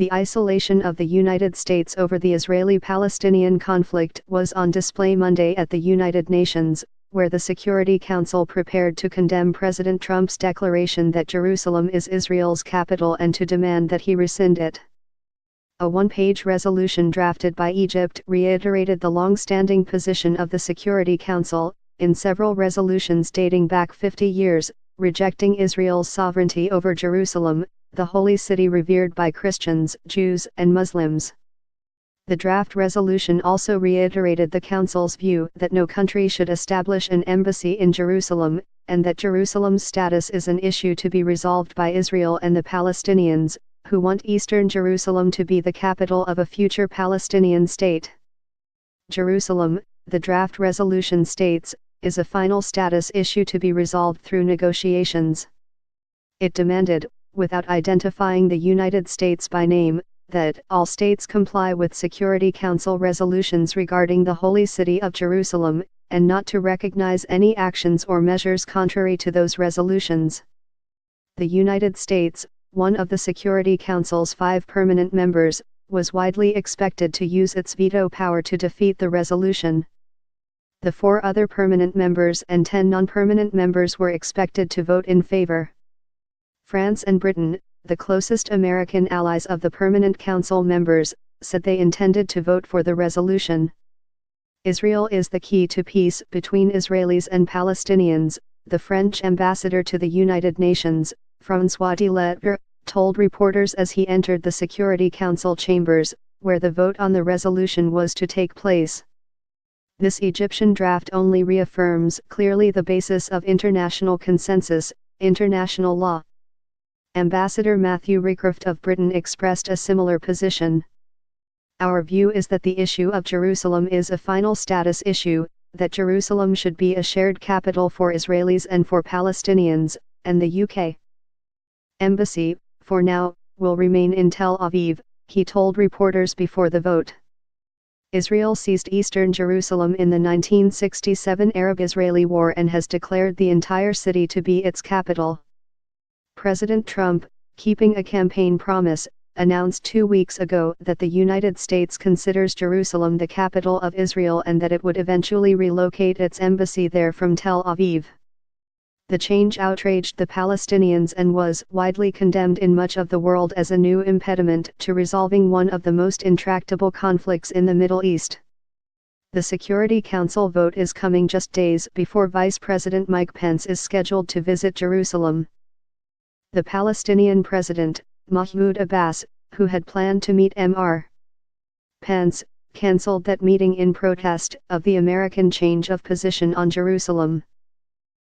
The isolation of the United States over the Israeli-Palestinian conflict was on display Monday at the United Nations, where the Security Council prepared to condemn President Trump's declaration that Jerusalem is Israel's capital and to demand that he rescind it. A one-page resolution drafted by Egypt reiterated the long-standing position of the Security Council, in several resolutions dating back 50 years, rejecting Israel's sovereignty over Jerusalem, the holy city revered by Christians, Jews, and Muslims. The draft resolution also reiterated the Council's view that no country should establish an embassy in Jerusalem, and that Jerusalem's status is an issue to be resolved by Israel and the Palestinians, who want Eastern Jerusalem to be the capital of a future Palestinian state. Jerusalem, the draft resolution states, is a final status issue to be resolved through negotiations. It demanded, without identifying the United States by name, that all states comply with Security Council resolutions regarding the Holy City of Jerusalem, and not to recognize any actions or measures contrary to those resolutions. The United States, one of the Security Council's 5 permanent members, was widely expected to use its veto power to defeat the resolution. The 4 other permanent members and 10 non-permanent members were expected to vote in favor. France and Britain, the closest American allies of the permanent council members, said they intended to vote for the resolution. Israel is the key to peace between Israelis and Palestinians, the French ambassador to the United Nations, François Delettre, told reporters as he entered the Security Council chambers, where the vote on the resolution was to take place. This Egyptian draft only reaffirms clearly the basis of international consensus, international law. Ambassador Matthew Rycroft of Britain expressed a similar position. Our view is that the issue of Jerusalem is a final status issue, that Jerusalem should be a shared capital for Israelis and for Palestinians, and the UK embassy, for now, will remain in Tel Aviv, he told reporters before the vote. Israel seized eastern Jerusalem in the 1967 Arab-Israeli War and has declared the entire city to be its capital. President Trump, keeping a campaign promise, announced 2 weeks ago that the United States considers Jerusalem the capital of Israel and that it would eventually relocate its embassy there from Tel Aviv. The change outraged the Palestinians and was widely condemned in much of the world as a new impediment to resolving one of the most intractable conflicts in the Middle East. The Security Council vote is coming just days before Vice President Mike Pence is scheduled to visit Jerusalem. The Palestinian president, Mahmoud Abbas, who had planned to meet Mr. Pence, cancelled that meeting in protest of the American change of position on Jerusalem.